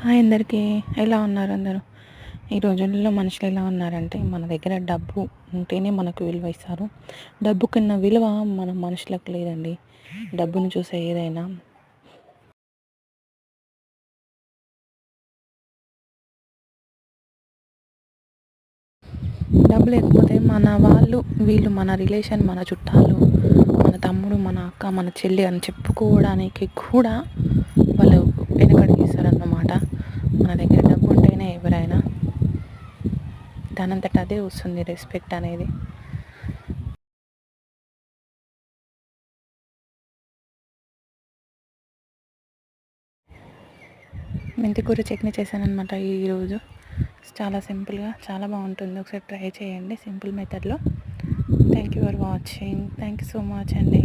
Hi అందరికీ. ఎలా ఉన్నారు అందరూ? ఈ రోజుల్లో మనుషులు ఎలా ఉన్నారంటే మన దగ్గర డబ్బు ఉంటేనే మనకు విలువ ఇస్తారు. డబ్బుకున్న విలువ మన మనుషులకు లేదండి. డబ్బును చూసే ఏదైనా డబ్బు లేకపోతే మన వాళ్ళు వీళ్ళు మన రిలేషన్, మన చుట్టాలు, మన తమ్ముడు, మన అక్క, మన చెల్లి అని చెప్పుకోవడానికి కూడా వాళ్ళు వెనకడిగిస్తారన్నమాట. మన దగ్గర డబ్బు ఉంటేనే ఎవరైనా దానంతట అదే వస్తుంది రెస్పెక్ట్ అనేది. మెంతికూర చట్నీ చేశానన్నమాట ఈరోజు. చాలా సింపుల్గా, చాలా బాగుంటుంది. ఒకసారి ట్రై చేయండి సింపుల్ మెథడ్లో. Thank you for watching. Thank you so much అండి.